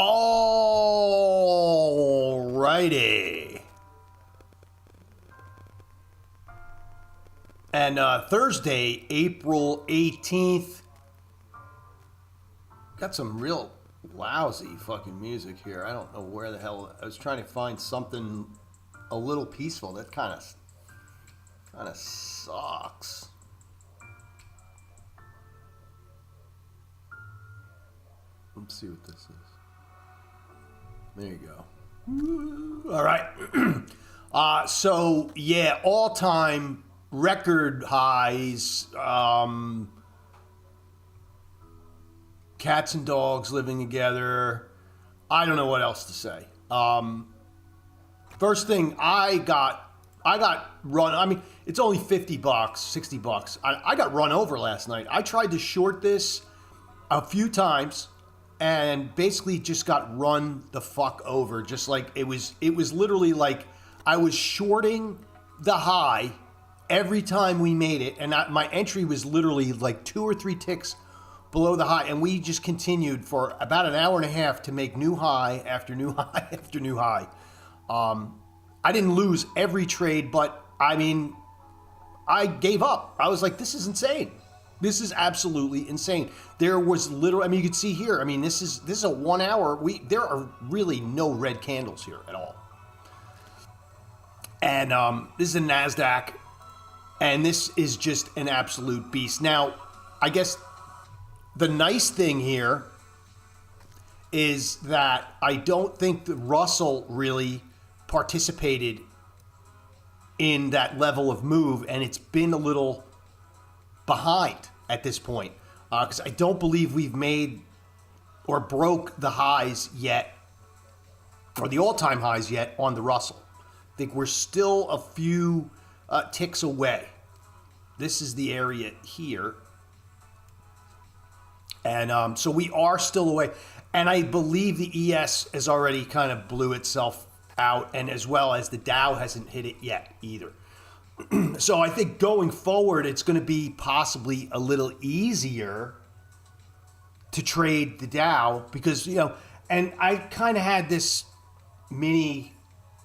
All righty. And Thursday, April 18th. Got some real lousy fucking music here. I don't know where the hell. I was trying to find something a little peaceful. That kind of sucks. Let's see what this is. There you go. All right. So yeah, all-time record highs. Cats and dogs living together. I don't know what else to say. First thing, I got run. I mean, it's only $50, $60. I got run over last night. I tried to short this a few times and basically just got run the fuck over. Just like it was literally like I was shorting the high every time we made it, and my entry was literally like 2 or 3 ticks below the high, and we just continued for about an hour and a half to make new high after new high after new high. I didn't lose every trade, but I mean, I gave up. I was like, this is insane. This is absolutely insane. There was literally, I mean, you can see here, I mean, this is a 1 hour. There are really no red candles here at all. And this is a NASDAQ, and this is just an absolute beast. Now, I guess the nice thing here is that I don't think the Russell really participated in that level of move, and it's been a little behind at this point because I don't believe we've made or broke the highs yet, or the all-time highs yet on the Russell. I think we're still a few ticks away. This is the area here. And so we are still away. And I believe the ES has already kind of blew itself out, and as well as the Dow hasn't hit it yet either. So I think going forward, it's going to be possibly a little easier to trade the Dow because, you know, and I kind of had this mini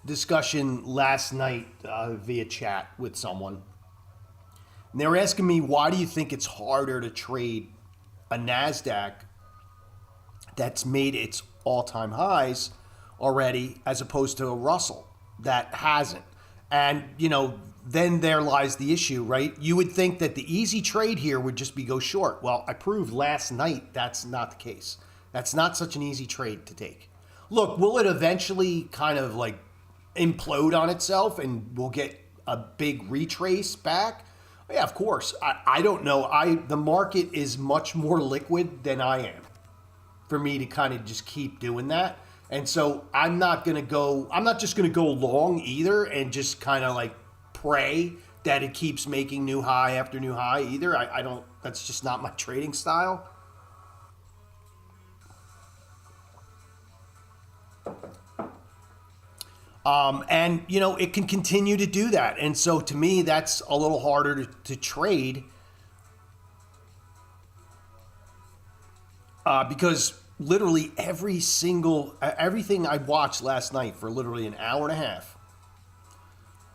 discussion last night via chat with someone. And they were asking me, why do you think it's harder to trade a NASDAQ that's made its all-time highs already as opposed to a Russell that hasn't? And, you know, then there lies the issue, right? You would think that the easy trade here would just be go short. Well, I proved last night that's not the case. That's not such an easy trade to take. Look, will it eventually kind of like implode on itself and we'll get a big retrace back? Yeah, of course. I don't know. The market is much more liquid than I am for me to kind of just keep doing that. And so I'm not just going to go long either and just kind of like pray that it keeps making new high after new high either. I don't, that's just not my trading style. And, you know, it can continue to do that. And so to me, that's a little harder to trade because literally everything I watched last night for literally an hour and a half,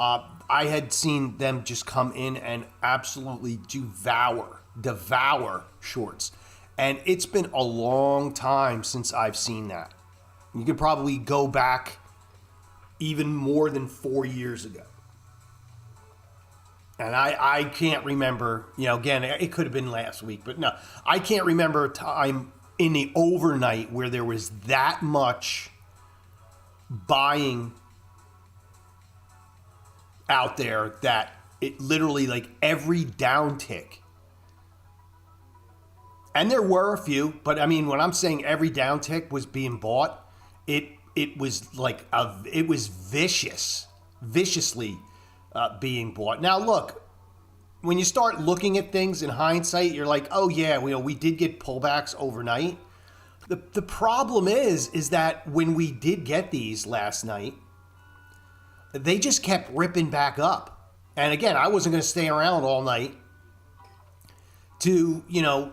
I had seen them just come in and absolutely devour shorts. And it's been a long time since I've seen that. You could probably go back even more than 4 years ago. And I can't remember, you know, again, it could have been last week, but no, I can't remember a time in the overnight where there was that much buying out there that it literally like every downtick. And there were a few, but I mean, when I'm saying every downtick was being bought, it was like it was viciously being bought. Now, look, when you start looking at things in hindsight, you're like, oh yeah, we did get pullbacks overnight. The problem is that when we did get these last night, they just kept ripping back up. And again, I wasn't going to stay around all night to, you know,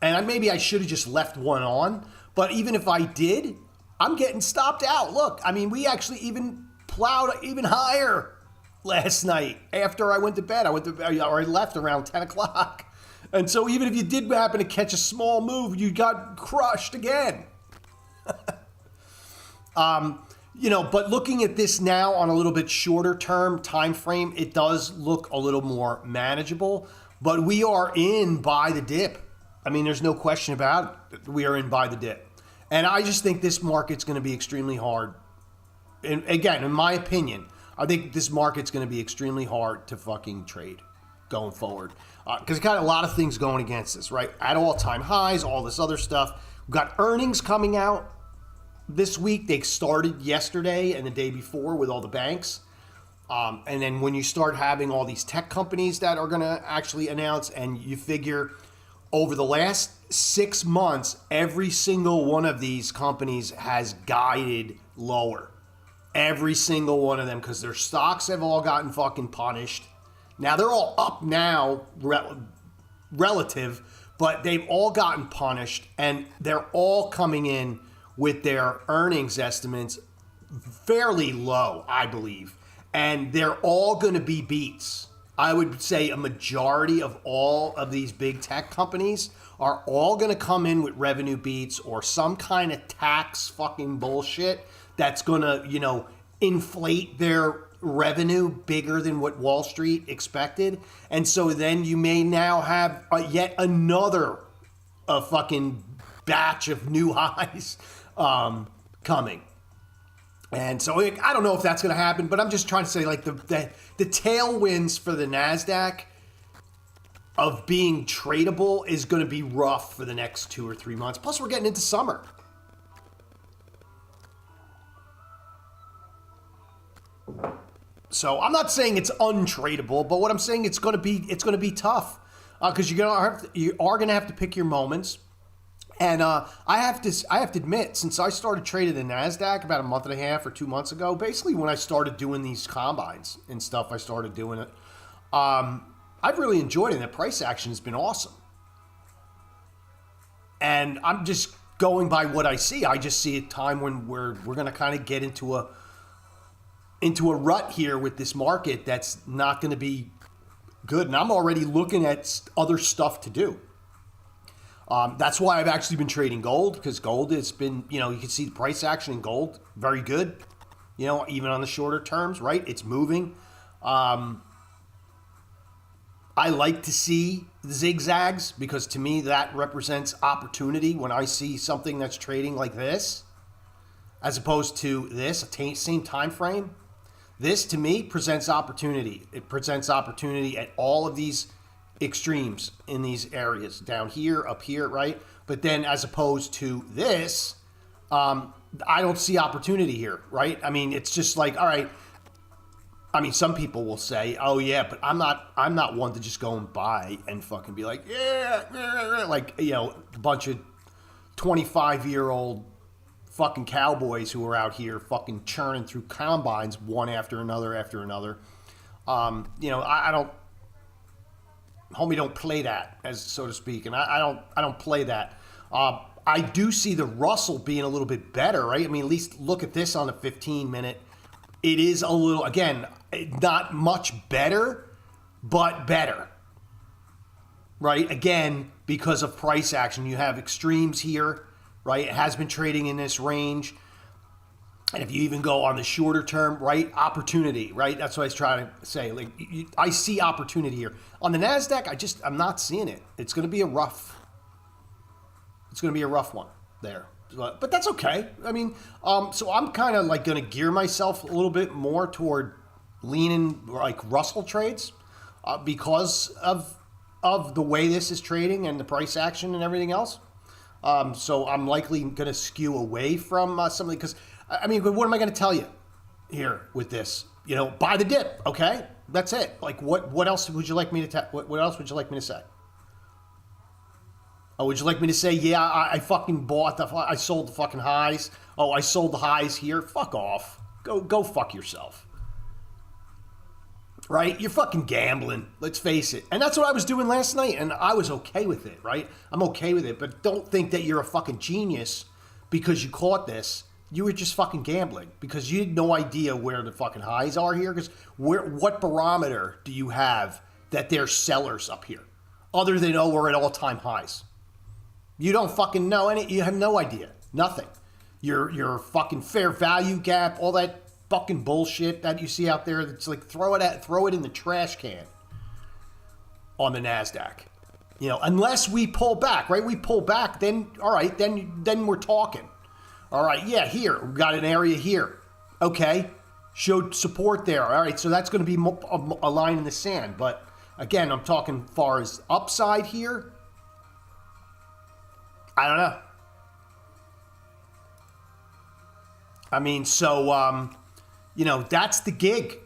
and maybe I should have just left one on. But even if I did, I'm getting stopped out. Look, I mean, we actually even plowed even higher last night after I went to bed. I left around 10 o'clock. And so even if you did happen to catch a small move, you got crushed again. But looking at this now on a little bit shorter term time frame, it does look a little more manageable. But we are in by the dip. I mean, there's no question about it. We are in by the dip. And I just think this market's going to be extremely hard. And again, in my opinion, I think this market's going to be extremely hard to fucking trade going forward. Because got a lot of things going against us, right? At all-time highs, all this other stuff. We've got earnings coming out this week. They started yesterday and the day before with all the banks. And then when you start having all these tech companies that are going to actually announce, and you figure over the last 6 months, every single one of these companies has guided lower. Every single one of them, because their stocks have all gotten fucking punished. Now, they're all up now relative, but they've all gotten punished, and they're all coming in with their earnings estimates fairly low, I believe. And they're all going to be beats. I would say a majority of all of these big tech companies are all going to come in with revenue beats or some kind of tax fucking bullshit that's going to, inflate their revenue bigger than what Wall Street expected. And so then you may now have yet another fucking batch of new highs coming. And so I don't know if that's going to happen, but I'm just trying to say, like, the tailwinds for the NASDAQ of being tradable is going to be rough for the next 2 or 3 months. Plus, we're getting into summer. So I'm not saying it's untradeable, but what I'm saying it's going to be tough because you are going to have to pick your moments. And I have to admit, since I started trading the NASDAQ about a month and a half or 2 months ago, basically when I started doing these combines and stuff, I started doing it. I've really enjoyed it. And the price action has been awesome. And I'm just going by what I see. I just see a time when we're going to kind of get into a rut here with this market that's not going to be good. And I'm already looking at other stuff to do. That's why I've actually been trading gold, because gold has been, you can see the price action in gold, very good, even on the shorter terms, right? It's moving. I like to see the zigzags because to me that represents opportunity when I see something that's trading like this, as opposed to this, same time frame. This, to me, presents opportunity. It presents opportunity at all of these extremes in these areas, down here, up here, right? But then as opposed to this, I don't see opportunity here, right? I mean, it's just like, all right. I mean, some people will say, oh yeah, but I'm not one to just go and buy and fucking be like, yeah, like, a bunch of 25-year-old fucking cowboys who are out here fucking churning through combines one after another. I don't, homie, don't play that, as so to speak, and I don't play that. I do see the Russell being a little bit better, right? I mean, at least look at this on the 15-minute. It is a little, again, not much better, but better, right? Again, because of price action, you have extremes here, right? It has been trading in this range. And if you even go on the shorter term, right? Opportunity, right? That's what I was trying to say. Like, I see opportunity here. On the NASDAQ, I'm not seeing it. It's going to be a rough one there. But that's okay. I mean, so I'm kind of like going to gear myself a little bit more toward leaning like Russell trades because of the way this is trading and the price action and everything else. So I'm likely going to skew away from something because, I mean, what am I going to tell you here with this? Buy the dip, okay? That's it. Like, what else would you like me to what else would you like me to say? Oh, would you like me to say, yeah, I fucking I sold the fucking highs. Oh, I sold the highs here. Fuck off. Go fuck yourself. Right? You're fucking gambling. Let's face it. And that's what I was doing last night, and I was okay with it, right? I'm okay with it, but don't think that you're a fucking genius because you caught this. you were just fucking gambling because you had no idea where the fucking highs are here. Because what barometer do you have that they're sellers up here, other than we're at all-time highs? You don't fucking know any. You have no idea. Nothing. Your fucking fair value gap, all that fucking bullshit that you see out there. That's like throw it in the trash can on the NASDAQ. Unless we pull back, right? We pull back, then all right, then we're talking. All right, yeah, here we got an area here. Okay, showed support there. All right, so that's going to be a line in the sand. But again, I'm talking far as upside here. I don't know. I mean, so that's the gig,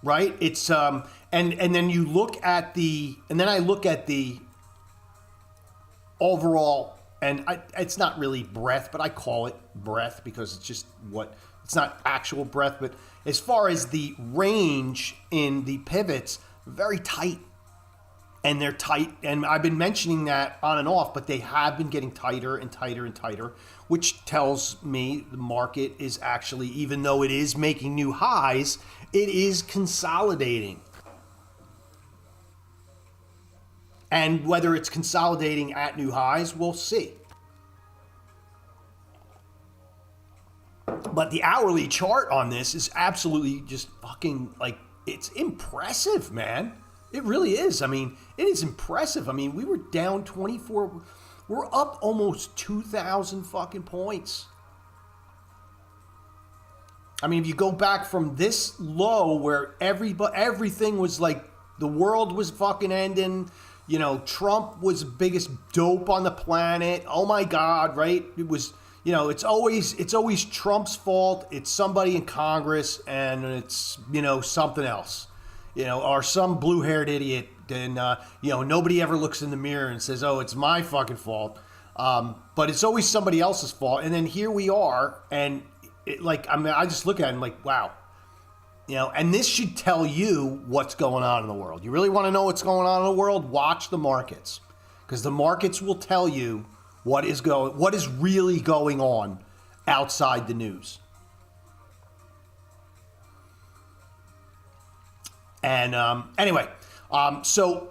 right? It's and then you look at I look at the overall, and it's not really breadth, but I call it breadth because it's just it's not actual breadth, but as far as the range in the pivots, very tight. And they're tight, and I've been mentioning that on and off, but they have been getting tighter and tighter and tighter, which tells me the market is actually, even though it is making new highs, it is consolidating. And whether it's consolidating at new highs, we'll see. But the hourly chart on this is absolutely just fucking, like, it's impressive, man. It really is. I mean, it is impressive. I mean, we were down 24. We're up almost 2,000 fucking points. I mean, if you go back from this low where everything was like the world was fucking ending, Trump was the biggest dope on the planet. Oh my God, right? It was, it's always Trump's fault. It's somebody in Congress, and it's, something else. Or some blue-haired idiot, and, nobody ever looks in the mirror and says, oh, it's my fucking fault. But it's always somebody else's fault. And then here we are, and I just look at it and I'm like, wow. And this should tell you what's going on in the world. You really want to know what's going on in the world? Watch the markets. Because the markets will tell you what is really going on outside the news. And anyway, so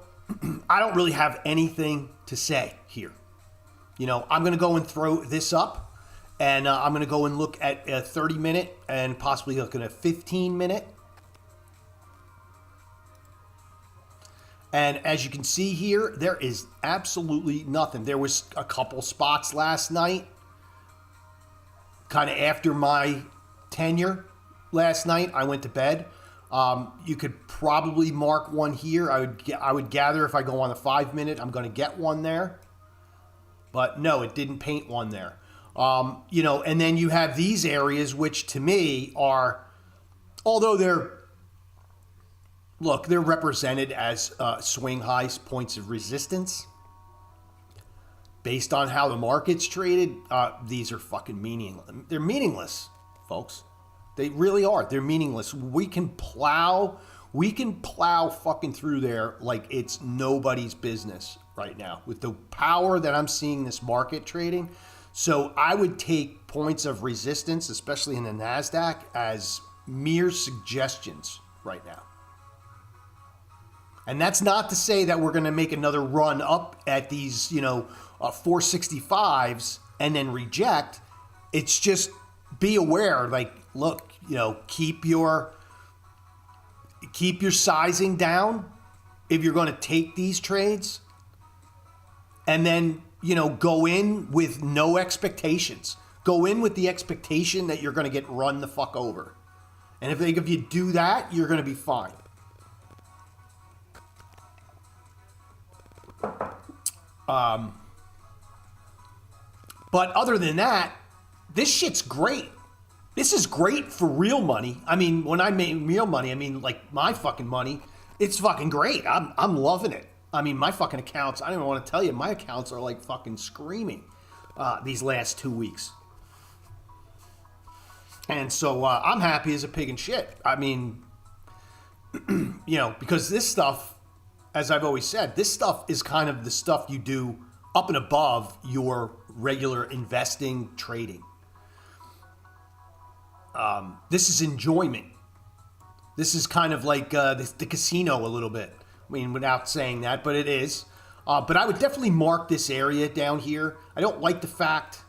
I don't really have anything to say here. I'm going to go and throw this up, and I'm going to go and look at a 30-minute and possibly look at a 15-minute. And as you can see here, there is absolutely nothing. There was a couple spots last night, kind of after my tenure last night. I went to bed. You could probably mark one here. I would gather if I go on the 5-minute, I'm going to get one there. But no, it didn't paint one there. And then you have these areas, which to me are, although they're represented as swing highs, points of resistance. Based on how the market's traded, these are fucking meaningless. They're meaningless, folks. They really are. They're meaningless. We can plow fucking through there like it's nobody's business right now with the power that I'm seeing this market trading. So I would take points of resistance, especially in the NASDAQ, as mere suggestions right now. And that's not to say that we're going to make another run up at these, 465s and then reject. It's just be aware, like, look, keep your sizing down if you're going to take these trades, and then, go in with no expectations. Go in with the expectation that you're going to get run the fuck over. And if you do that, you're going to be fine. But other than that, this shit's great. This is great for real money. I mean, when I mean real money, I mean like my fucking money. It's fucking great. I'm loving it. I mean, my fucking accounts, I don't even want to tell you, my accounts are like fucking screaming these last 2 weeks. And so I'm happy as a pig in shit. I mean, because this stuff, as I've always said, this stuff is kind of the stuff you do up and above your regular investing, trading. This is enjoyment. This is kind of like the casino a little bit. I mean, without saying that, but it is. But I would definitely mark this area down here. I don't like the fact,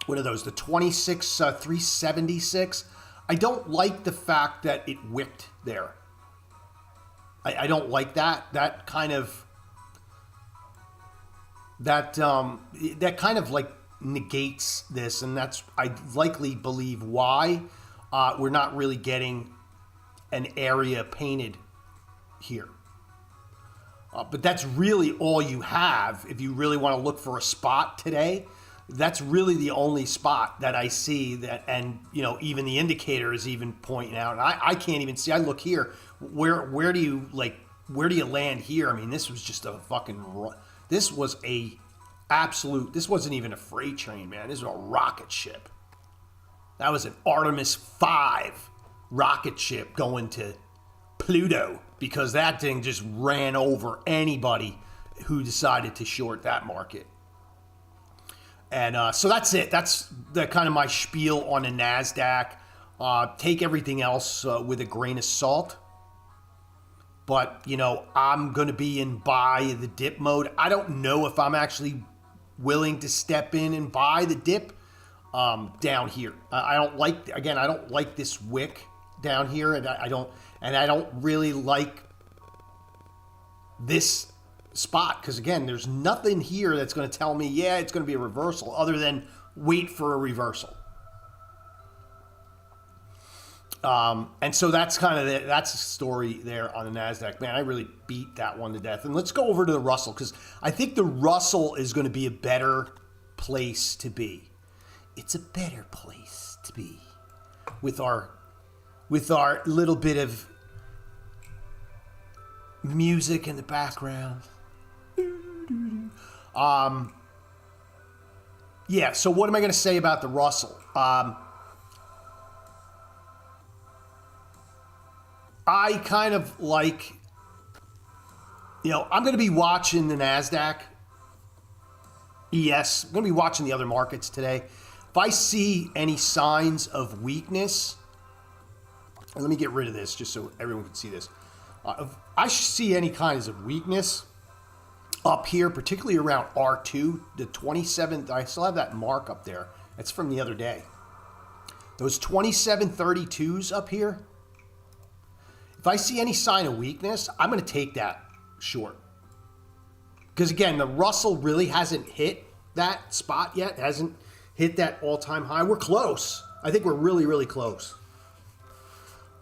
what are those, the 26, 376? I don't like the fact that it wicked there. I don't like that. That kind of, that kind of like negates this, and that's, I likely believe, why we're not really getting an area painted here. But that's really all you have if you really want to look for a spot today. That's really the only spot that I see that, and even the indicator is even pointing out, and I can't even see. I look here. Where do you land here? I mean, this was just a fucking. This was a absolute. This wasn't even a freight train, man. This was a rocket ship. That was an Artemis V rocket ship going to Pluto, because that thing just ran over anybody who decided to short that market. And so that's it. That's the kind of my spiel on the NASDAQ. Take everything else with a grain of salt. But, I'm going to be in buy the dip mode. I don't know if I'm actually willing to step in and buy the dip down here. I don't like this wick down here, and I don't really like this spot, because again, there's nothing here that's going to tell me, yeah, it's going to be a reversal, other than wait for a reversal. And so that's kind of that's the story there on the NASDAQ. Man, I really beat that one to death. And let's go over to the Russell, because I think the Russell is going to be a better place to be. It's a better place to be with our little bit of music in the background. Yeah, so what am I going to say about the Russell? I kind of like, I'm going to be watching the NASDAQ ES. I'm going to be watching the other markets today. If I see any signs of weakness, and let me get rid of this just so everyone can see this. If I see any kinds of weakness up here, particularly around R2, the 27th, I still have that mark up there. That's from the other day. Those 2732s up here, if I see any sign of weakness, I'm going to take that short. Because again, the Russell really hasn't hit that spot yet, hasn't hit that all-time high. We're close. I think we're really, really close.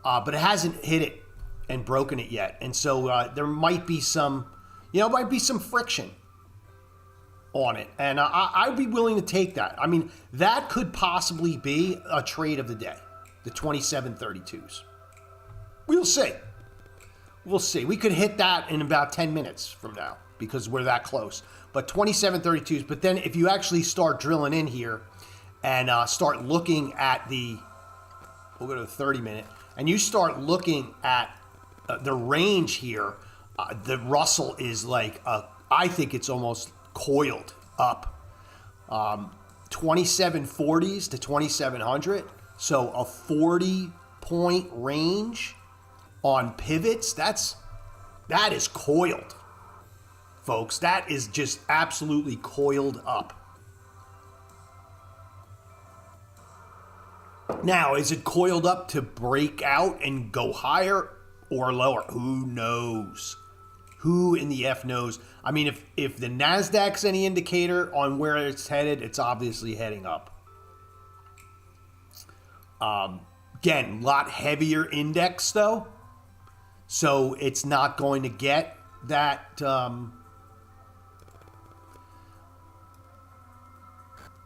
But it hasn't hit it and broken it yet. And so there might be some, friction on it. And I'd be willing to take that. I mean, that could possibly be a trade of the day, the 2732s. We'll see. We'll see. We could hit that in about 10 minutes from now because we're that close. But 2732s. But then if you actually start drilling in here and start looking at we'll go to the 30-minute, and you start looking at the range here, the Russell is like, I think it's almost coiled up. 2740s to 2700. So a 40-point range on pivots, that is coiled, folks. That is just absolutely coiled up. Now, is it coiled up to break out and go higher or lower? Who knows? Who in the F knows? I mean, if the NASDAQ's any indicator on where it's headed, it's obviously heading up. Again, a lot heavier index, though. So it's not going to get that.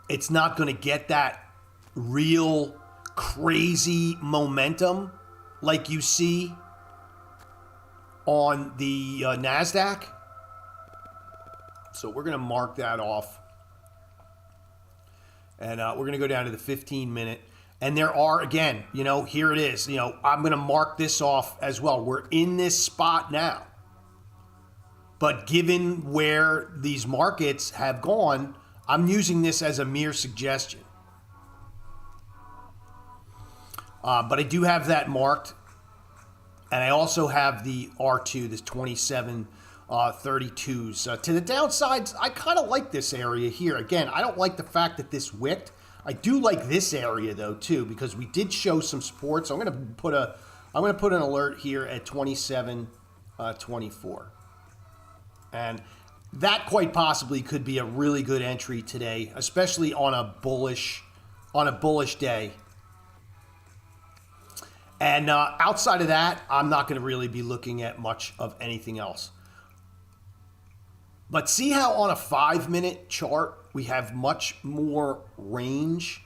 It's not going to get that real crazy momentum like you see on the NASDAQ. So we're going to mark that off. And we're going to go down to the 15-minute. And there are, again, here it is. I'm going to mark this off as well. We're in this spot now. But given where these markets have gone, I'm using this as a mere suggestion. But I do have that marked. And I also have the R2, this 27 32s. To the downsides, I kind of like this area here. Again, I don't like the fact that this wicked. I do like this area though too, because we did show some support. So I'm going to put an alert here at 27 24. And that quite possibly could be a really good entry today, especially on a bullish day. And outside of that, I'm not going to really be looking at much of anything else. But see how on a 5-minute chart, we have much more range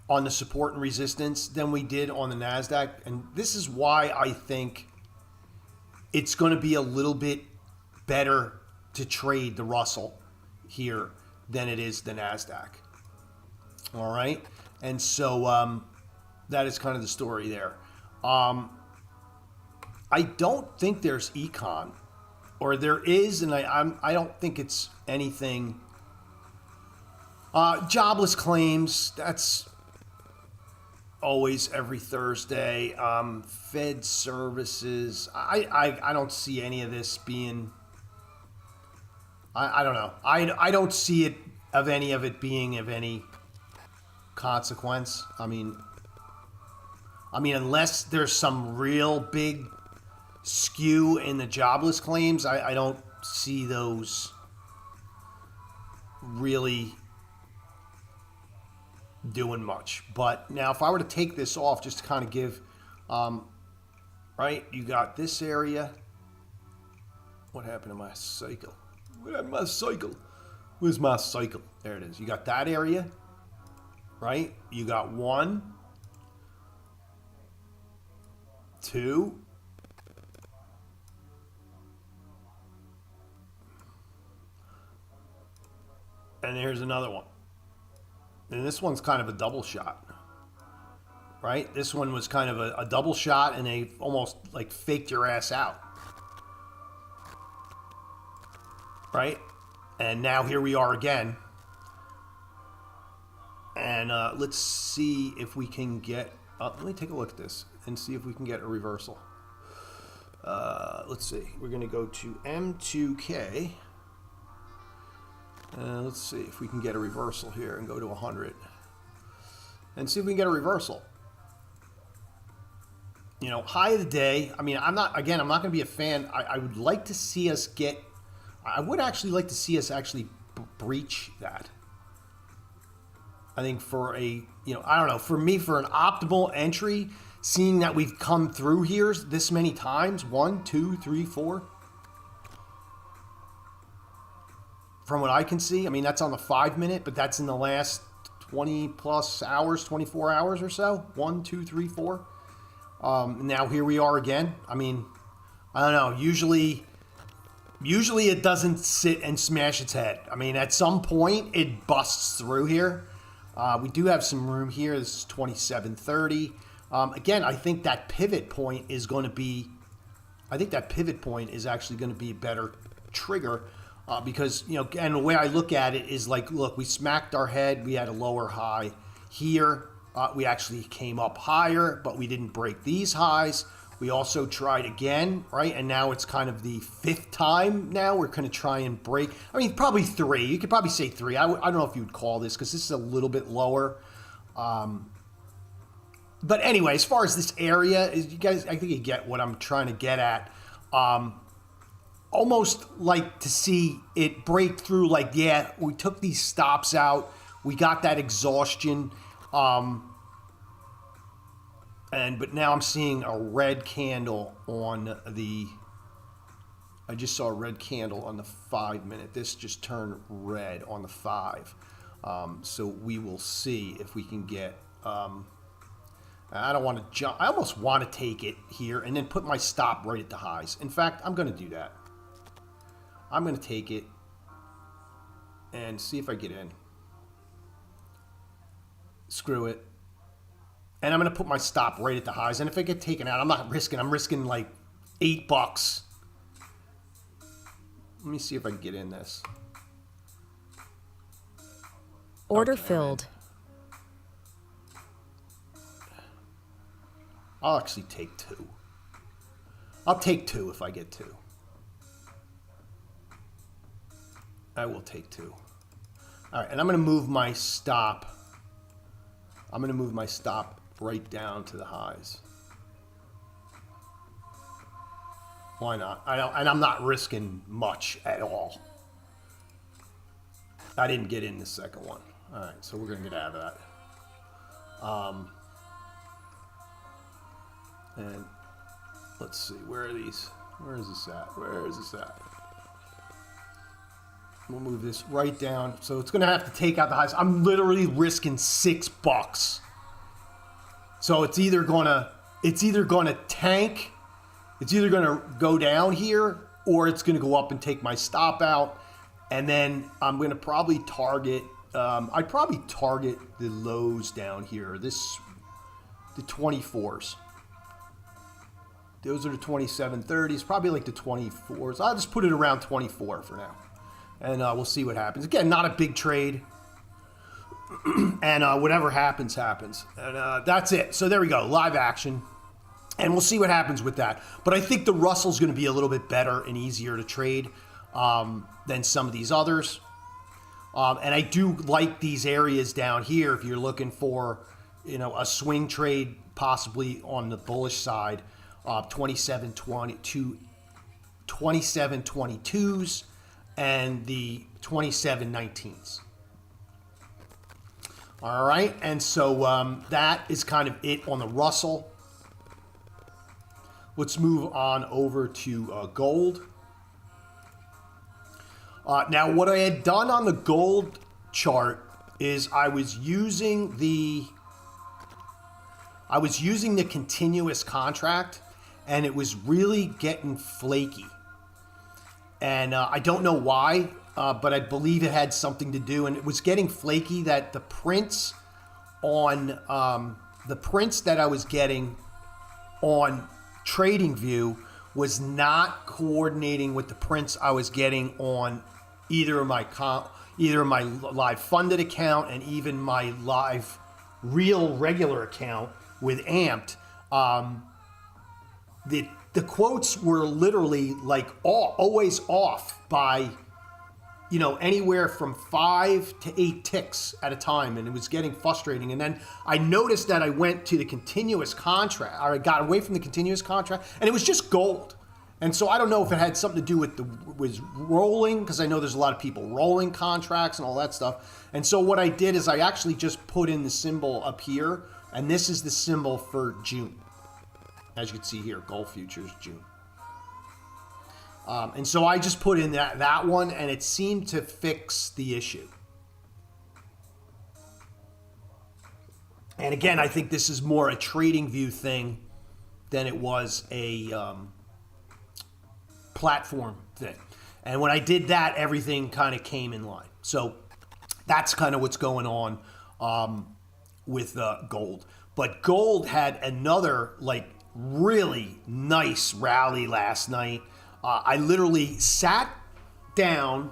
on the support and resistance than we did on the NASDAQ. And this is why I think it's going to be a little bit better to trade the Russell here than it is the NASDAQ. All right. And so that is kind of the story there. I don't think there's econ, or there is, and I don't think it's anything. Jobless claims, that's always every Thursday. Fed services, I don't see any of this being. I don't know. I don't see it any of it being of any consequence. I mean, unless there's some real big skew in the jobless claims, I don't see those really doing much. But now, if I were to take this off, just to kind of give, right, you got this area. What happened to my cycle? What happened to my cycle? Where's my cycle? There it is. You got that area, right? You got 1, 2, and here's another one. And this one's kind of a double shot, right? This one was kind of a double shot, and they almost like faked your ass out, right? And now here we are again. And let's see if we can get, let me take a look at this and see if we can get a reversal. Let's see. We're going to go to M2K. Let's see if we can get a reversal here and go to 100. And see if we can get a reversal. You know, high of the day. I mean, I'm not going to be a fan. I would like to see us get, I would actually like to see us actually breach that. I think for a, I don't know, for me, for an optimal entry, seeing that we've come through here this many times, 1, 2, 3, 4. From what I can see, I mean, that's on the 5-minute, but that's in the last 20 plus hours, 24 hours or so. 1, 2, 3, 4. Now here we are again. I mean, I don't know. Usually it doesn't sit and smash its head. I mean, at some point it busts through here. We do have some room here. This is 27.30. Again, I think that pivot point is going to be, actually going to be a better trigger because, and the way I look at it is like, look, we smacked our head. We had a lower high here. We actually came up higher, but we didn't break these highs. We also tried again, right? And now it's kind of the 5th time now. We're going to try and break. I mean, probably 3. You could probably say 3. I don't know if you would call this because this is a little bit lower. But anyway, as far as this area, you guys, I think you get what I'm trying to get at. Almost like to see it break through like, yeah, we took these stops out. We got that exhaustion. But now I'm seeing a red candle on the, I just saw a red candle on the 5-minute. This just turned red on the 5. So we will see if we can get, I don't want to jump. I almost want to take it here and then put my stop right at the highs. In fact, I'm going to do that. I'm going to take it and see if I get in. Screw it. And I'm going to put my stop right at the highs. And if I get taken out, I'm risking like $8. Let me see if I can get in this. Order filled. I'll actually take 2. I'll take 2 if I get 2. I will take 2. All right, and I'm going to move my stop. I'm going to move my stop right down to the highs. Why not? And I'm not risking much at all. I didn't get in the second one. All right, so we're going to get out of that. And let's see, where are these? Where is this at? Where is this at? We'll move this right down. So it's going to have to take out the highs. I'm literally risking $6. So it's either going to tank, it's either going to go down here, or it's going to go up and take my stop out. And then I'm going to probably target, I'd probably target the lows down here. The 24s. Those are the 27.30s, probably like the 24s. I'll just put it around 24 for now. And we'll see what happens. Again, not a big trade. And whatever happens, happens. And that's it. So there we go, live action. And we'll see what happens with that. But I think the Russell's going to be a little bit better and easier to trade than some of these others. And I do like these areas down here if you're looking for, a swing trade possibly on the bullish side. 27.22s and the 27.19s. All right, and so that is kind of it on the Russell. Let's move on over to gold. Now, what I had done on the gold chart is I was using the continuous contract, and it was really getting flaky. And I don't know why, but I believe it had something to do, and it was getting flaky that the prints on the prints that I was getting on TradingView was not coordinating with the prints I was getting on either my live funded account and even my live real regular account with Amped. The quotes were literally like always off by, anywhere from 5 to 8 ticks at a time, and it was getting frustrating. And then I noticed that I went to the continuous contract, or I got away from the continuous contract, and it was just gold. And so I don't know if it had something to do with was rolling, because I know there's a lot of people rolling contracts and all that stuff. And so what I did is I actually just put in the symbol up here, and this is the symbol for June. As you can see here, gold futures, June. And so I just put in that one, and it seemed to fix the issue. And again, I think this is more a TradingView thing than it was a platform thing. And when I did that, everything kind of came in line. So that's kind of what's going on with gold. But gold had another really nice rally last night. I literally sat down.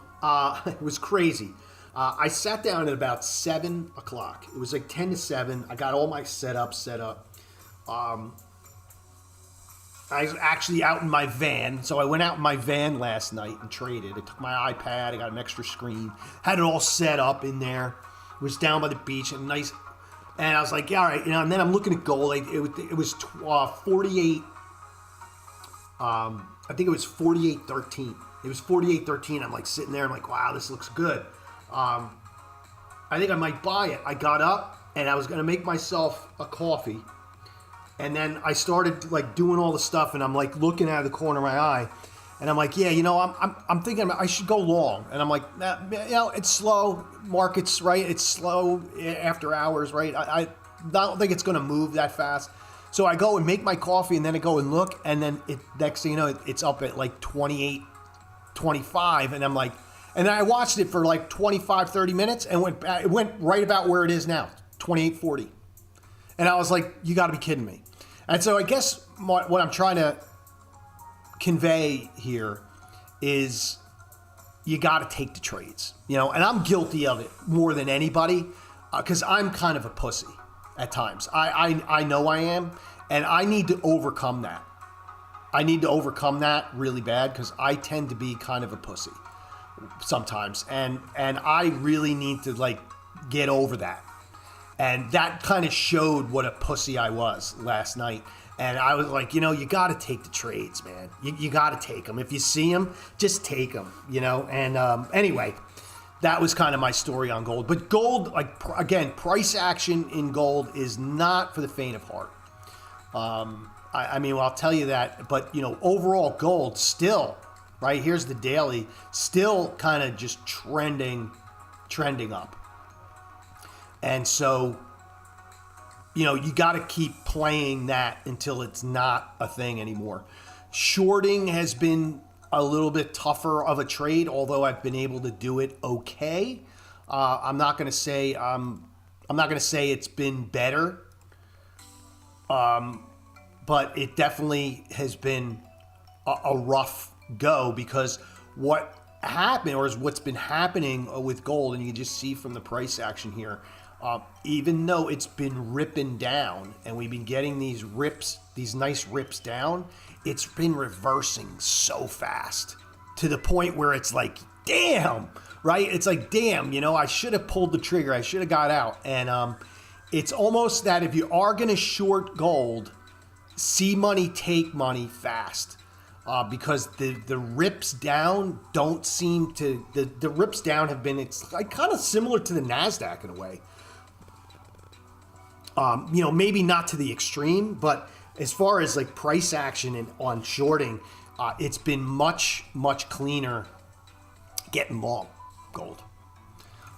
It was crazy. I sat down at about 7 o'clock. It was like 10 to 7. I got all my setup set up. I was actually out in my van. So I went out in my van last night and traded. I took my iPad. I got an extra screen. Had it all set up in there. It was down by the beach and nice. And I was like, yeah, all right. And then I'm looking at gold. It was 48. I think it was 48.13. It was 48.13. I'm sitting there. I'm like, wow, this looks good. I think I might buy it. I got up and I was going to make myself a coffee. And then I started doing all the stuff, and I'm looking out of the corner of my eye, and I'm like, yeah, I'm thinking I should go long. And I'm like, it's slow. Markets, right? It's slow after hours, right? I don't think it's going to move that fast. So I go and make my coffee, and then I go and look, and then next thing you know, it's up at 28, 25, and I'm like, and then I watched it for 25, 30 minutes, and it went right about where it is now, 28.40. And I was like, you got to be kidding me. And so I guess what I'm trying to convey here is you got to take the trades, and I'm guilty of it more than anybody because I'm kind of a pussy at times. I know I am, And I need to overcome that. I need to overcome that really bad because I tend to be kind of a pussy sometimes. And I really need to like get over that. And that kind of showed what a pussy I was last night. And I was like, you got to take the trades, man. You got to take them. If you see them, just take them, And anyway, that was kind of my story on gold. But gold, again, price action in gold is not for the faint of heart. I'll tell you that. But, overall gold still, right, here's the daily, still kind of just trending up. And so, you got to keep playing that until it's not a thing anymore. Shorting has been a little bit tougher of a trade, although I've been able to do it okay. I'm not going to say it's been better, but it definitely has been a rough go because what happened, or is what's been happening with gold, and you can just see from the price action here. Even though it's been ripping down and we've been getting these rips, these nice rips down, it's been reversing so fast to the point where it's like, damn, right? It's like, damn, I should have pulled the trigger. I should have got out. And it's almost that if you are going to short gold, see money, take money fast. Because the rips down don't seem to, the rips down have been, it's like kind of similar to the NASDAQ in a way. Maybe not to the extreme, but as far as like price action on shorting, it's been much, much cleaner getting long gold.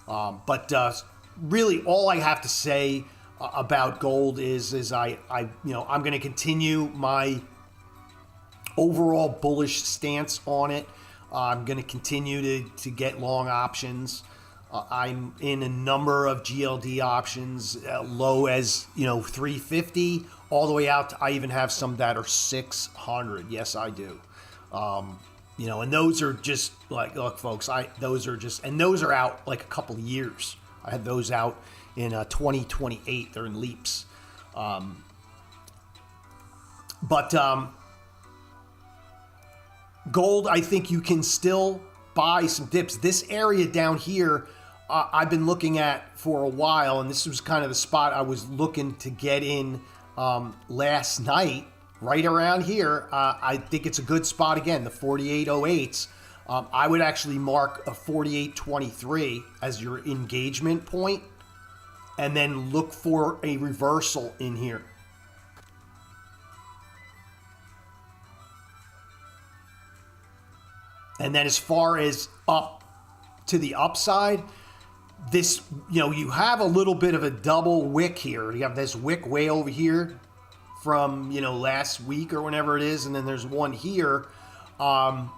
But really all I have to say about gold is I'm going to continue my overall bullish stance on it. I'm going to continue to get long options. I'm in a number of GLD options, low as 350, all the way out to, I even have some that are 600. Yes, I do. And those are just like, look, folks, those are out like a couple of years. I had those out in 2028. They're in leaps. Gold, I think you can still buy some dips. This area down here, I've been looking at for a while, and this was kind of the spot I was looking to get in last night, right around here. I think it's a good spot again, the 4808s. I would actually mark a 4823 as your engagement point, and then look for a reversal in here. And then as far as up to the upside, this, you have a little bit of a double wick here. You have this wick way over here from, last week or whenever it is. And then there's one here. And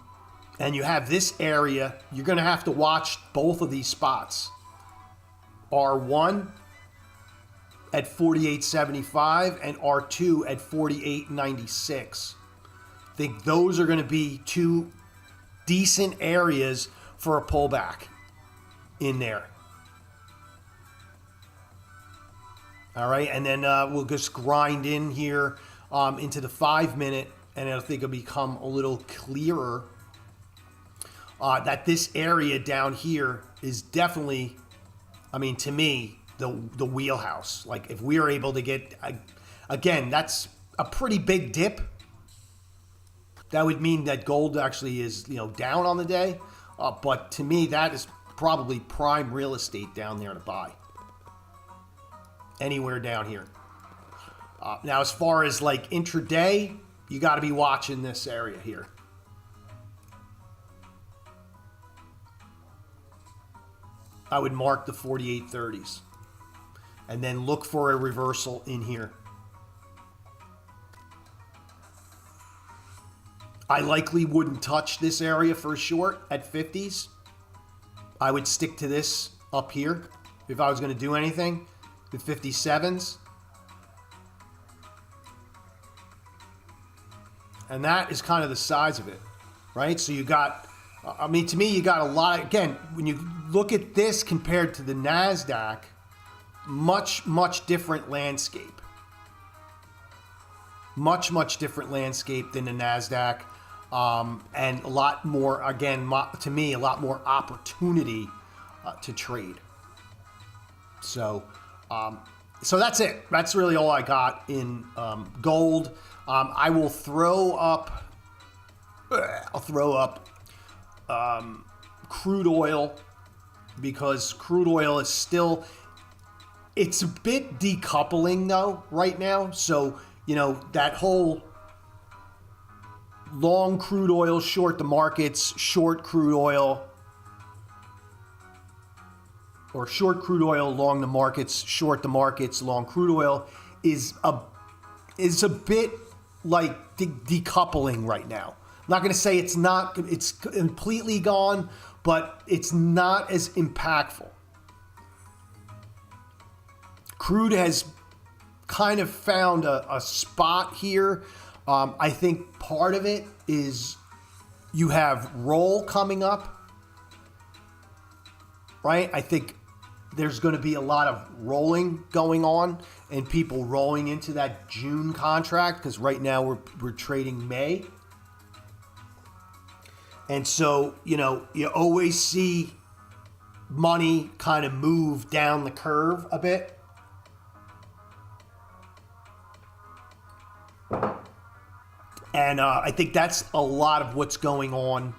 you have this area. You're going to have to watch both of these spots. R1 at 48.75 and R2 at 48.96. I think those are going to be two decent areas for a pullback in there. All right, and then we'll just grind in here into the 5 minute, and I think it'll become a little clearer that this area down here is definitely, to me, the wheelhouse. Like if we are able to get, again, that's a pretty big dip. That would mean that gold actually is, down on the day. But to me, that is probably prime real estate down there to buy. Anywhere down here. Now, as far as like intraday, you got to be watching this area here. I would mark the 4830s. And then look for a reversal in here. I likely wouldn't touch this area for a short at 50s. I would stick to this up here if I was going to do anything. The 57s. And that is kind of the size of it, right? So you got, to me, you got a lot. Again, when you look at this compared to the NASDAQ, much, much different landscape. much different landscape than the NASDAQ, and a lot more, again, to me, a lot more opportunity to trade. So, so that's it. That's really all I got in gold. I will throw up. I'll throw up crude oil, because crude oil is still. It's a bit decoupling though right now. So that whole long crude oil, short the markets, short crude oil. Or short crude oil, long the markets, short the markets, long crude oil is a bit like decoupling right now. I'm not going to say it's completely gone, but it's not as impactful. Crude has kind of found a spot here. I think part of it is you have roll coming up, right? I think there's going to be a lot of rolling going on and people rolling into that June contract, because right now we're trading May. And so, you always see money kind of move down the curve a bit. And I think that's a lot of what's going on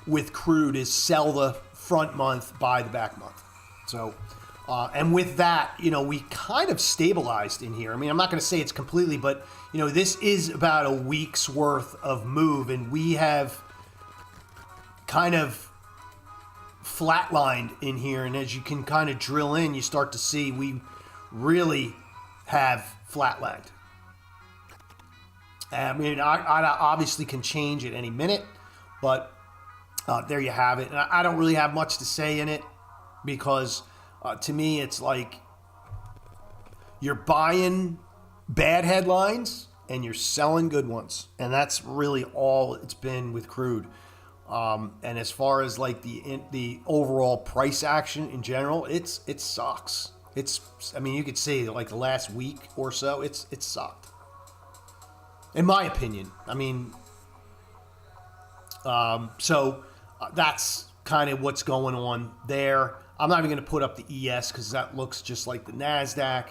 with crude, is sell the front month, buy the back month. So, and with that, we kind of stabilized in here. I mean, I'm not going to say it's completely, but, this is about a week's worth of move, and we have kind of flatlined in here. And as you can kind of drill in, you start to see we really have flatlined. I mean, I obviously can change at any minute, but there you have it. And I don't really have much to say in it, because to me, it's like you're buying bad headlines and you're selling good ones. And that's really all it's been with crude. And as far as like the overall price action in general, it sucks. I mean, you could say like the last week or so, it sucked. In my opinion. I mean, so that's kind of what's going on there. I'm not even going to put up the ES because that looks just like the NASDAQ.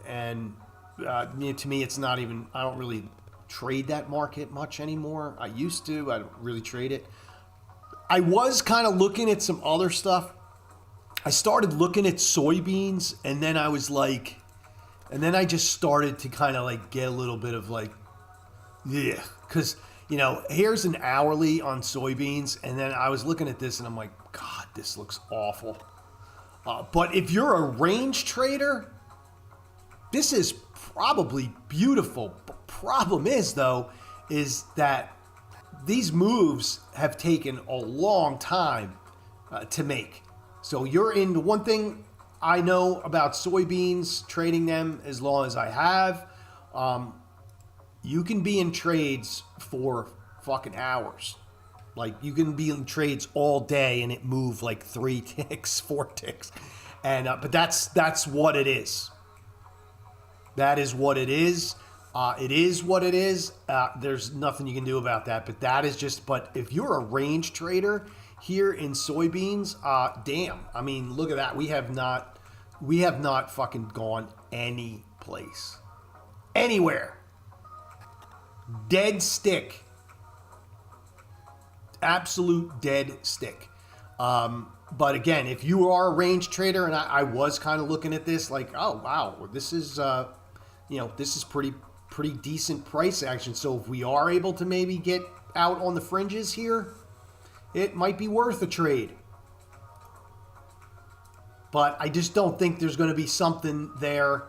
And to me, it's not even, I don't really trade that market much anymore. I used to. I don't really trade it. I was kind of looking at some other stuff. I started looking at soybeans, and then I was like, and then I just started to kind of like get a little bit of like, yeah, because, here's an hourly on soybeans, and then I was looking at this, and I'm like, God, this looks awful. But if you're a range trader, this is probably beautiful. The problem is, though, is that these moves have taken a long time to make. So you're in the one thing I know about soybeans, trading them as long as I have, you can be in trades for fucking hours. Like, you can be in trades all day and it move like 3 ticks, 4 ticks. And but that's what it is. That is what it is. It is what it is. There's nothing you can do about that. But that is just, but if you're a range trader here in soybeans, damn. I mean, look at that. We have not fucking gone any place. Anywhere. Dead stick. Absolute dead stick. But again, if you are a range trader, and I was kind of looking at this like, oh wow, this is this is pretty decent price action. So if we are able to maybe get out on the fringes here, it might be worth a trade. But I just don't think there's going to be something there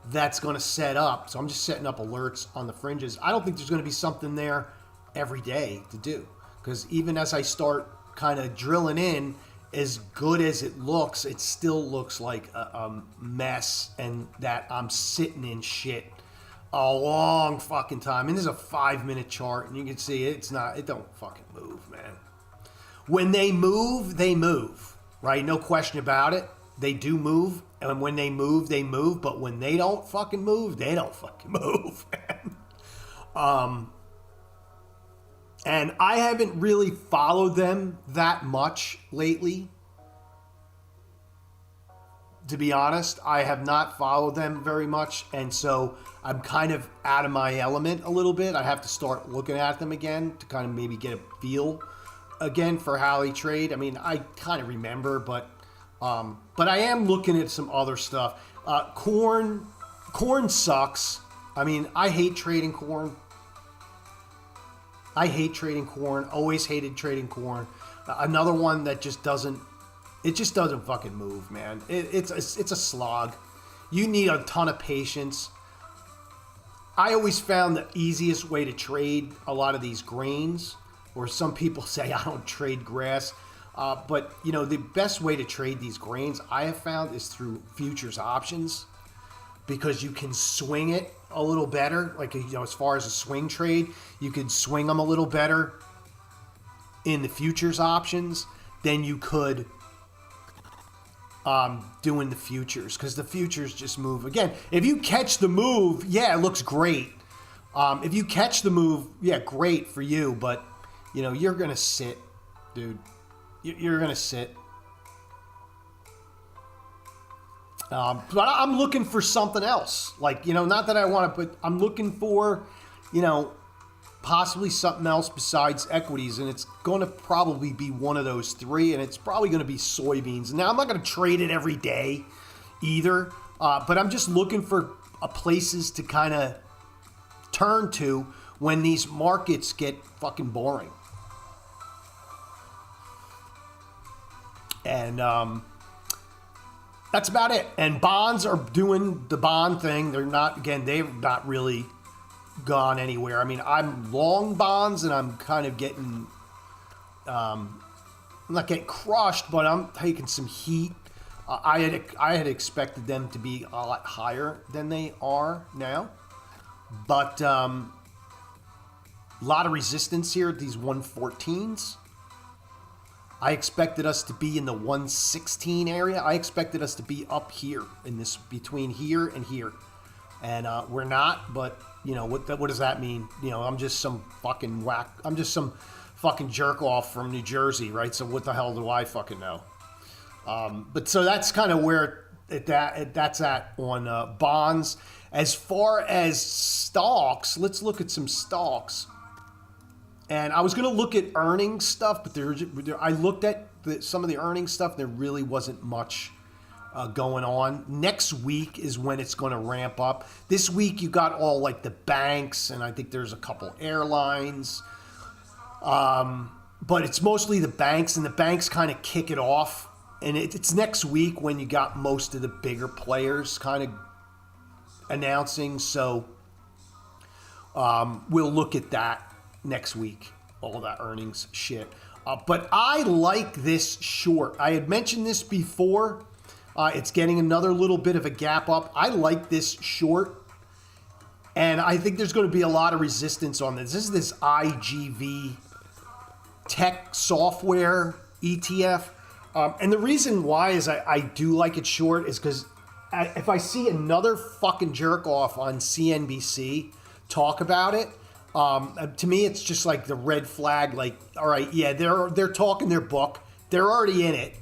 that's going to set up. So I'm just setting up alerts on the fringes. I don't think there's going to be something there every day to do. Because even as I start kind of drilling in, as good as it looks, it still looks like a mess, and that I'm sitting in shit a long fucking time. And this is a 5-minute chart, and you can see it don't fucking move, man. When they move, right? No question about it. They do move, And when they move, they move. But when they don't fucking move, they don't fucking move, man. And I haven't really followed them that much lately. To be honest, I have not followed them very much. And so I'm kind of out of my element a little bit. I have to start looking at them again to kind of maybe get a feel again for how they trade. I mean, I kind of remember, but I am looking at some other stuff. Corn sucks. I mean, I hate trading corn. Always hated trading corn. Another one that just doesn't fucking move, man. It's a slog. You need a ton of patience. I always found the easiest way to trade a lot of these grains, or some people say I don't trade grass, but you know, the best way to trade these grains I have found is through futures options, because you can swing it a little better. Like, you know, as far as a swing trade, you could swing them a little better in the futures options than you could doing the futures, because the futures just move. Again, if you catch the move, yeah, it looks great. If you catch the move, yeah, great for you, but you know, you're gonna sit, dude. You're gonna sit. But I'm looking for something else. Like, you know, not that I want to, but I'm looking for, you know, possibly something else besides equities. And it's going to probably be one of those three. And it's probably going to be soybeans. Now, I'm not going to trade it every day either. But I'm just looking for places to kind of turn to when these markets get fucking boring. And, that's about it. And bonds are doing the bond thing. They've not really gone anywhere. I mean, I'm long bonds and I'm kind of getting, I'm not getting crushed, but I'm taking some heat. I had expected them to be a lot higher than they are now. But a lot of resistance here at these 114s. I expected us to be in the 116 area. I expected us to be up here in this, between here and here. And we're not, but you know, what does that mean? You know, I'm just some fucking jerk off from New Jersey, right? So what the hell do I fucking know? But so that's kind of where that's at on bonds. As far as stocks, let's look at some stocks. And I was going to look at earnings stuff, but I looked at some of the earnings stuff. There really wasn't much going on. Next week is when it's going to ramp up. This week you got all like the banks, and I think there's a couple airlines. But it's mostly the banks, and the banks kind of kick it off. And it's next week when you got most of the bigger players kind of announcing. So we'll look at that next week, all that earnings shit. But I like this short. I had mentioned this before. It's getting another little bit of a gap up. I like this short. And I think there's going to be a lot of resistance on this. This is this IGV tech software ETF. And the reason why is I do like it short is because if I see another fucking jerk off on CNBC talk about it, to me, it's just like the red flag. Like, all right, yeah, they're talking their book. They're already in it,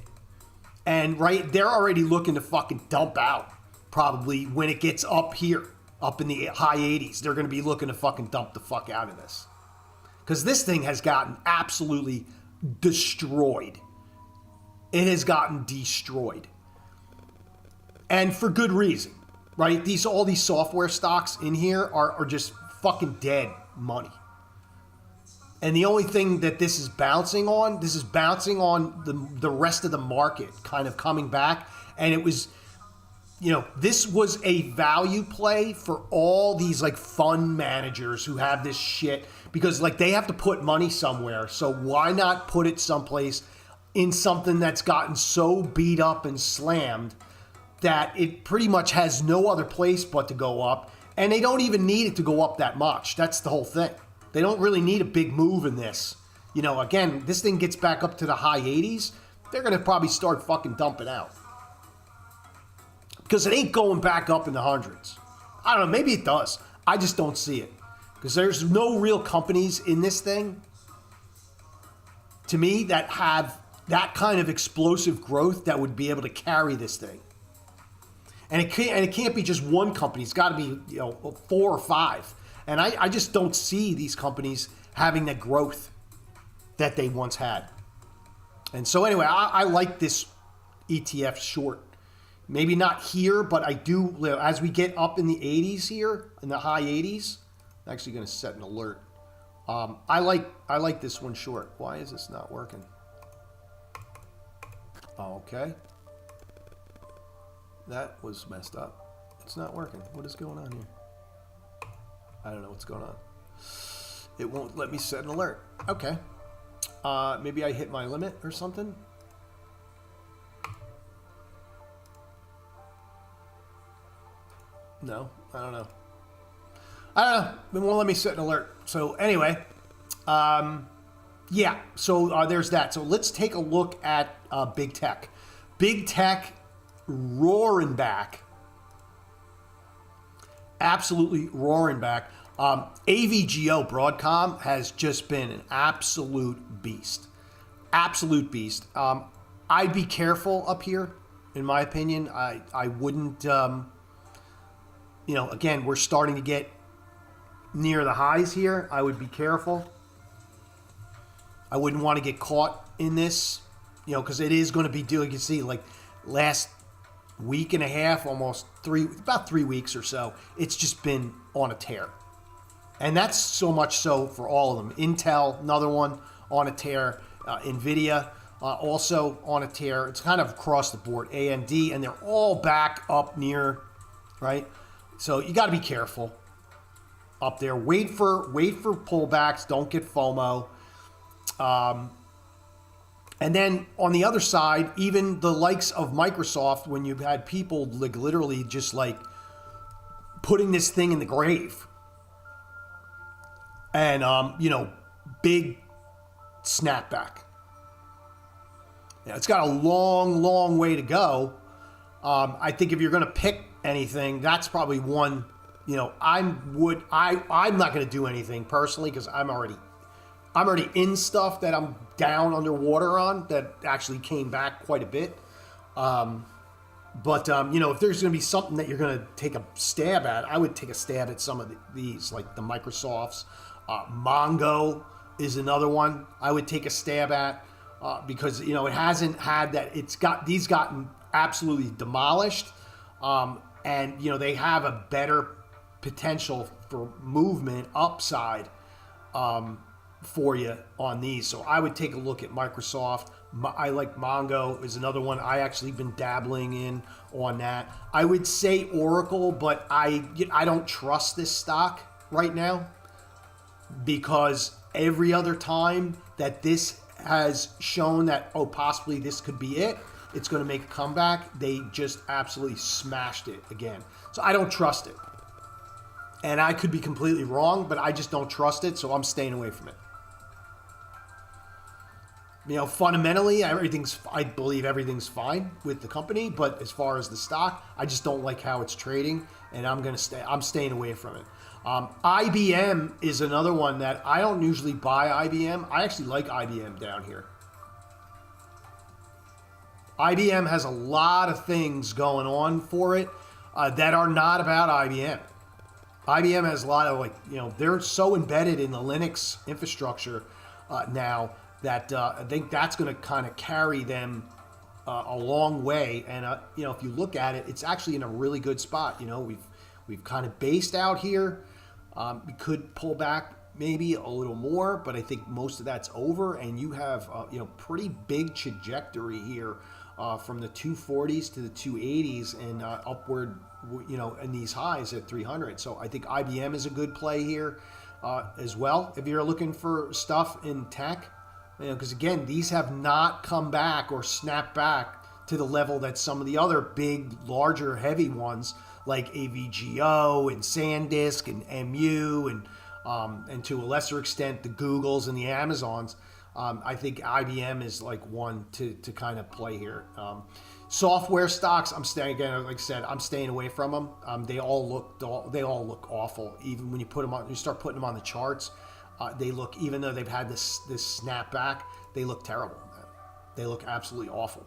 and right, they're already looking to fucking dump out. Probably when it gets up here, up in the high 80s, they're going to be looking to fucking dump the fuck out of this, because this thing has gotten absolutely destroyed. It has gotten destroyed, and for good reason, right? All these software stocks in here are just fucking dead money. And the only thing that this is bouncing on the rest of the market kind of coming back. And it was, you know, this was a value play for all these like fund managers who have this shit, because like they have to put money somewhere. So why not put it someplace in something that's gotten so beat up and slammed that it pretty much has no other place but to go up. And they don't even need it to go up that much. That's the whole thing. They don't really need a big move in this. You know, again, this thing gets back up to the high 80s, they're going to probably start fucking dumping out. because it ain't going back up in the hundreds. I don't know, maybe it does. I just don't see it. Because there's no real companies in this thing, to me, that have that kind of explosive growth that would be able to carry this thing. And it can't be just one company. It's got to be 4 or 5. And I just don't see these companies having that growth that they once had. And so anyway, I like this ETF short. Maybe not here, but I do, as we get up in the 80s here, in the high 80s, I'm actually going to set an alert. I like this one short. Why is this not working? Okay. That was messed up. It's not working. What is going on here? I don't know what's going on. It won't let me set an alert. Okay. Maybe I hit my limit or something. No, I don't know. It won't let me set an alert. So anyway, yeah. So there's that. So let's take a look at big tech. Big tech roaring back. Absolutely roaring back. AVGO Broadcom has just been an absolute beast. Absolute beast. I'd be careful up here, in my opinion. I wouldn't, again, we're starting to get near the highs here. I would be careful. I wouldn't want to get caught in this, because it is going to be doing, you can see, like last week and a half, about 3 weeks or so, it's just been on a tear. And that's so much so for all of them. Intel, another one on a tear. NVIDIA, also on a tear. It's kind of across the board. AMD, and they're all back up near, right? So you got to be careful up there. Wait for pullbacks. Don't get FOMO. And then on the other side, even the likes of Microsoft, when you've had people like literally just like putting this thing in the grave. And, big snapback. Yeah, it's got a long, long way to go. I think if you're going to pick anything, that's probably one, I'm not going to do anything personally because I'm already in stuff that I'm down underwater on that actually came back quite a bit. But if there's going to be something that you're going to take a stab at, I would take a stab at some of these, like the Microsofts. Mongo is another one I would take a stab at because, it hasn't had that. These gotten absolutely demolished. And, they have a better potential for movement upside for you on these. So I would take a look at Microsoft. I like Mongo is another one. I actually been dabbling in on that. I would say Oracle, but I don't trust this stock right now because every other time that this has shown that, possibly this could be it, it's going to make a comeback, they just absolutely smashed it again. So I don't trust it. And I could be completely wrong, but I just don't trust it, so I'm staying away from it. Fundamentally, I believe everything's fine with the company, but as far as the stock, I just don't like how it's trading, and I'm staying away from it. IBM is another one that I don't usually buy IBM. I actually like IBM down here. IBM has a lot of things going on for it that are not about IBM. IBM has a lot of they're so embedded in the Linux infrastructure now that I think that's going to kind of carry them a long way. And if you look at it, it's actually in a really good spot. We've kind of based out here. We could pull back maybe a little more, but I think most of that's over. And you have pretty big trajectory here from the 240s to the 280s and upward, in these highs at 300. So I think IBM is a good play here as well if you're looking for stuff in tech. Because again, these have not come back or snapped back to the level that some of the other big, larger, heavy ones like AVGO and SanDisk and MU and to a lesser extent the Googles and the Amazons I think IBM is like one to kind of play here. Software stocks, I'm staying again. Like I said, I'm staying away from them. They all look awful. Even when you put them on, you start putting them on the charts. They look, even though they've had this snapback, they look terrible. Man. They look absolutely awful.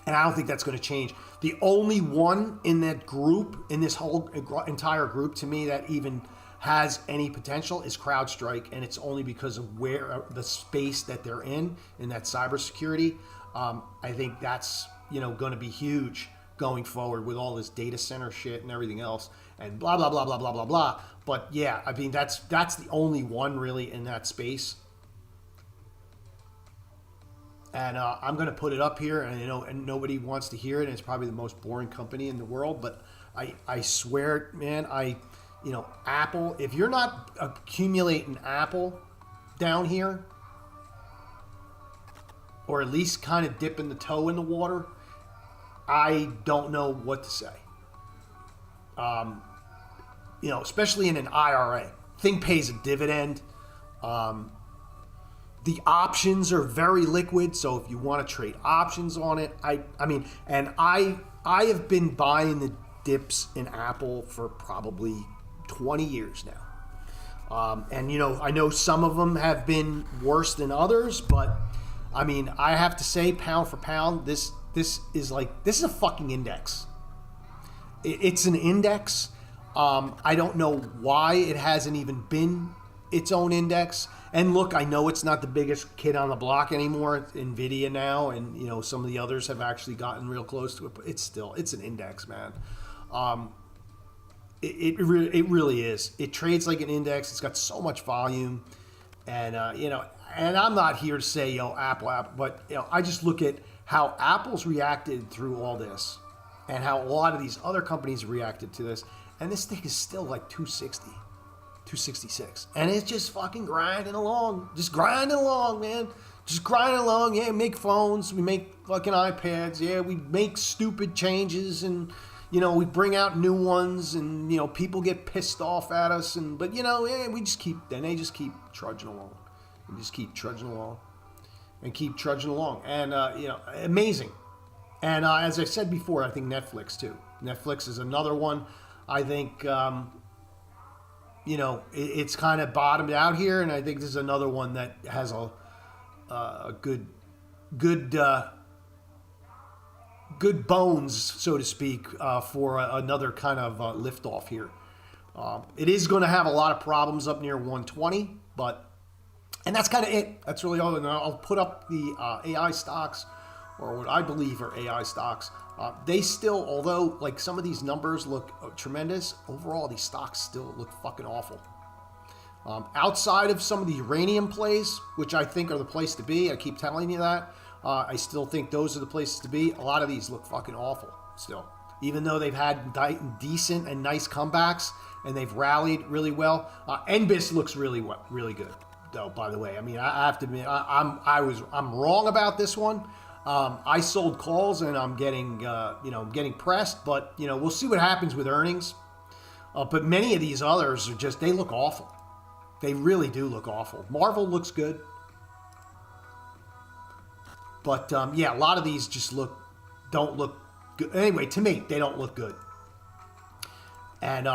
And I don't think that's going to change. The only one in that group, in this whole entire group, to me, that even has any potential is CrowdStrike, and it's only because of where the space that they're in that cybersecurity. I think that's going to be huge going forward with all this data center shit and everything else, and blah blah blah blah blah blah blah. But yeah, I mean that's the only one really in that space. And I'm going to put it up here, and and nobody wants to hear it. And it's probably the most boring company in the world, but I swear, man, Apple. If you're not accumulating Apple down here, or at least kind of dipping the toe in the water, I don't know what to say. Especially in an IRA, thing pays a dividend. The options are very liquid, so if you want to trade options on it, I have been buying the dips in Apple for probably 20 years now. I know some of them have been worse than others, but I mean, I have to say, pound for pound, this is a fucking index. It's an index. I don't know why it hasn't even been its own index. And look, I know it's not the biggest kid on the block anymore. It's NVIDIA now, and some of the others have actually gotten real close to it. But it's an index, man. It really is. It trades like an index. It's got so much volume, and and I'm not here to say Apple, but I just look at how Apple's reacted through all this, and how a lot of these other companies reacted to this, and this thing is still like 260. 266, and it's just fucking grinding along, man. Just grinding along. Yeah, make phones, we make fucking iPads. Yeah, we make stupid changes, and we bring out new ones, and people get pissed off at us, but we just keep. Then they just keep trudging along, and just keep trudging along, and keep trudging along, and amazing. And as I said before, I think Netflix too. Netflix is another one. I think. It's kind of bottomed out here, and I think this is another one that has a good bones, so to speak, for another kind of liftoff here. It is going to have a lot of problems up near 120, and that's kind of it. That's really all. And I'll put up the AI stocks, or what I believe are AI stocks. They still, although like some of these numbers look tremendous, overall these stocks still look fucking awful. Outside of some of the uranium plays, which I think are the place to be, I keep telling you that, I still think those are the places to be. A lot of these look fucking awful still. Even though they've had decent and nice comebacks, and they've rallied really well. NBIS looks really good, though, by the way. I mean, I have to admit, I'm wrong about this one. I sold calls, and I'm getting pressed, but we'll see what happens with earnings. But many of these others are they look awful. They really do look awful. Marvel looks good, but a lot of these just don't look good. Anyway, to me, they don't look good. And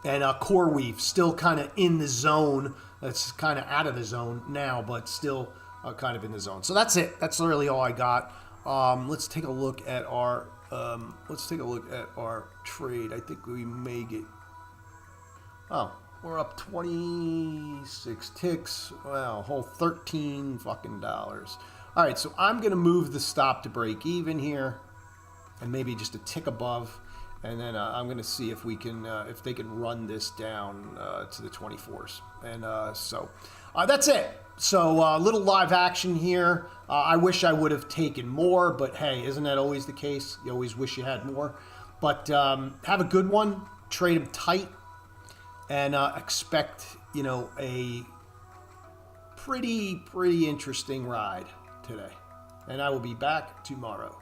CoreWeave still kind of in the zone. That's kind of out of the zone now, but still. Kind of in the zone. So that's it. That's really all I got. Let's take a look at our trade. I think we may get. Oh, we're up 26 ticks. Wow, whole 13 fucking dollars. All right, so I'm gonna move the stop to break even here, and maybe just a tick above, and then I'm gonna see if we can, if they can run this down to the 24s, and so that's it. So a little live action here. I wish I would have taken more, but hey, isn't that always the case? You always wish you had more. But have a good one. Trade them tight, and expect a pretty interesting ride today. And I will be back tomorrow.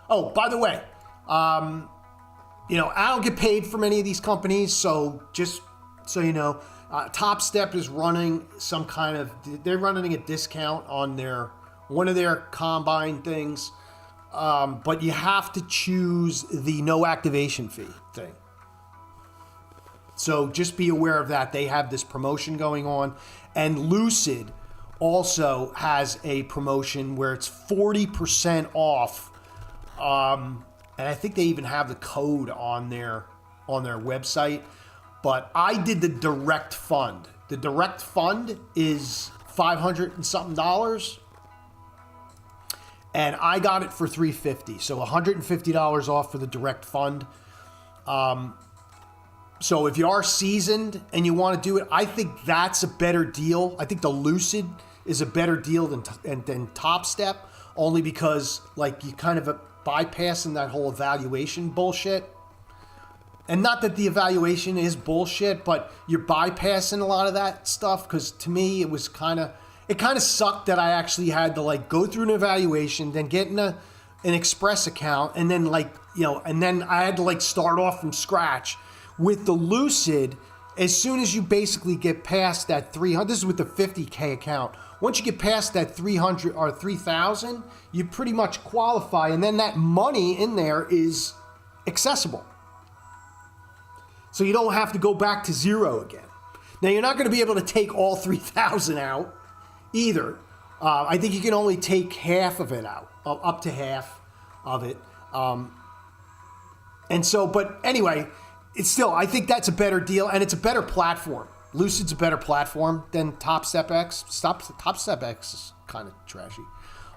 Oh, by the way, I don't get paid from any of these companies, so just so you know. Top Step is running some kind of, they're running a discount on one of their combine things, but you have to choose the no activation fee thing. So just be aware of that. They have this promotion going on. And Lucid also has a promotion where it's 40% off. And I think they even have the code on their website. But I did the direct fund. The direct fund is $500 and something. And I got it for $350. So $150 off for the direct fund. So if you are seasoned and you want to do it, I think that's a better deal. I think the Lucid is a better deal than Top Step, only because like you kind of bypassing that whole evaluation bullshit. And not that the evaluation is bullshit, but you're bypassing a lot of that stuff. Because to me, it kind of sucked that I actually had to like go through an evaluation, then get in an Express account, and then and then I had to like start off from scratch. With the Lucid, as soon as you basically get past that 300, this is with the 50K account. Once you get past that 300 or 3,000, you pretty much qualify, and then that money in there is accessible. So you don't have to go back to zero again. Now, you're not going to be able to take all 3,000 out either. I think you can only take half of it out, up to half of it. But anyway, it's still, I think that's a better deal, and it's a better platform. Lucid's a better platform than Top Step X. Top Step X is kind of trashy.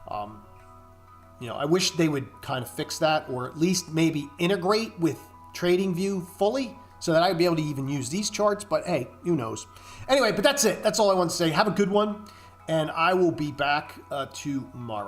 I wish they would kind of fix that, or at least maybe integrate with TradingView fully, so that I'd be able to even use these charts. But hey, who knows? Anyway, but that's it. That's all I want to say. Have a good one, and I will be back tomorrow.